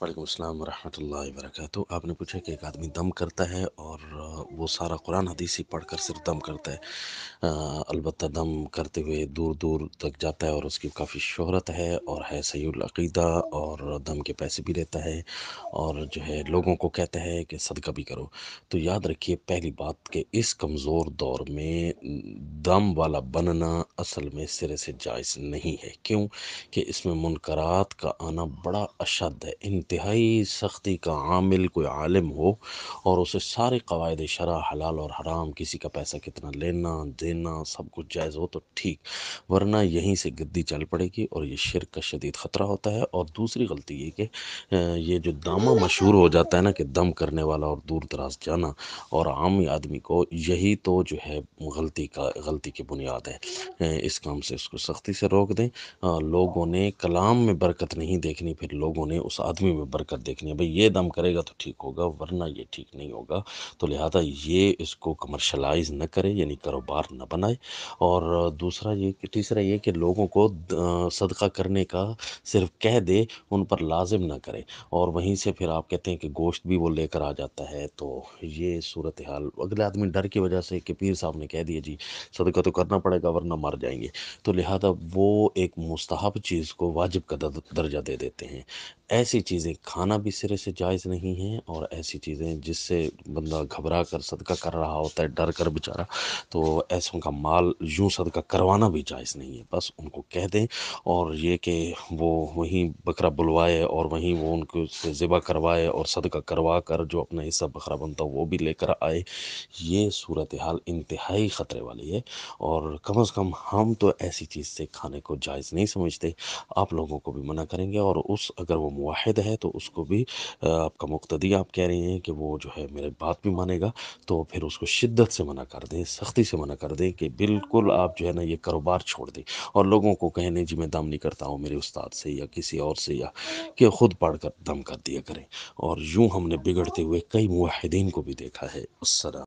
وعلیکم السلام ورحمۃ اللہ وبرکاتہ۔ آپ نے پوچھا کہ ایک آدمی دم کرتا ہے اور وہ سارا قرآن حدیث ہی پڑھ کر صرف دم کرتا ہے۔ البتہ دم کرتے ہوئے دور دور تک جاتا ہے اور اس کی کافی شہرت ہے اور ہے صحیح العقیدہ اور دم کے پیسے بھی لیتا ہے اور جو ہے لوگوں کو کہتا ہے کہ صدقہ بھی کرو۔ تو یاد رکھیے پہلی بات کہ اس کمزور دور میں دم والا بننا اصل میں سرے سے جائز نہیں ہے۔ کیوں کہ اس میں منکرات کا آنا بڑا اشد ہے، انتہائی سختی کا عامل کوئی عالم ہو اور اسے سارے قواعد شرع حلال اور حرام، کسی کا پیسہ کتنا لینا دینا سب کچھ جائز ہو تو ٹھیک، ورنہ یہیں سے گدی چل پڑے گی اور یہ شرک کا شدید خطرہ ہوتا ہے۔ اور دوسری غلطی یہ کہ یہ جو دامہ مشہور ہو جاتا ہے نا کہ دم کرنے والا اور دور دراز جانا، اور عامی آدمی کو یہی تو جو ہے غلطی کی بنیاد ہے۔ اس کام سے اس کو سختی سے روک دیں۔ لوگوں نے کلام میں برکت نہیں دیکھنی، پھر لوگوں نے اس آدمی میں برکت دیکھنی ہے، بھئی یہ دم کرے گا تو ٹھیک ہوگا ورنہ یہ ٹھیک نہیں ہوگا۔ تو لہٰذا یہ اس کو کمرشلائز نہ کرے، یعنی کاروبار نہ بنائے۔ اور تیسرا یہ کہ لوگوں کو صدقہ کرنے کا صرف کہہ دے، ان پر لازم نہ کرے، اور وہیں سے پھر آپ کہتے ہیں کہ گوشت بھی وہ لے کر آ جاتا ہے۔ تو یہ صورتحال اگلے آدمی ڈر کی وجہ سے کہ پیر صاحب نے کہہ دیا جی صدقہ تو کرنا پڑے گا ورنہ مر جائیں گے، تو لہٰذا وہ ایک مستحب چیز کو واجب کا درجہ دے دیتے ہیں۔ ایسی چیزیں کھانا بھی سرے سے جائز نہیں ہیں، اور ایسی چیزیں جس سے بندہ گھبرا کر صدقہ کر رہا ہوتا ہے ڈر کر بیچارہ، تو ایسوں کا مال یوں صدقہ کروانا بھی جائز نہیں ہے۔ بس ان کو کہہ دیں، اور یہ کہ وہ وہیں بکرا بلوائے اور وہیں وہ ان کو سے ذبح کروائے اور صدقہ کروا کر جو اپنا حصہ بکرا بنتا وہ بھی لے کر آئے، یہ صورتحال انتہائی خطرے والی ہے۔ اور کم از کم ہم تو ایسی چیز سے کھانے کو جائز نہیں سمجھتے، آپ لوگوں کو بھی منع کریں گے۔ اور اگر وہ موحد ہے تو اس کو بھی آپ کا مقتدی آپ کہہ رہے ہیں کہ وہ جو ہے میرے بات بھی مانے گا، تو پھر اس کو شدت سے منع کر دیں، سختی سے منع کر دیں کہ بالکل آپ جو ہے نا یہ کاروبار چھوڑ دیں، اور لوگوں کو کہیں نہیں جی میں دم نہیں کرتا ہوں میرے استاد سے یا کسی اور سے، یا کہ خود پڑھ کر دم کر دیا کریں۔ اور یوں ہم نے بگڑتے ہوئے کئی موحدین کو بھی دیکھا ہے۔ السلام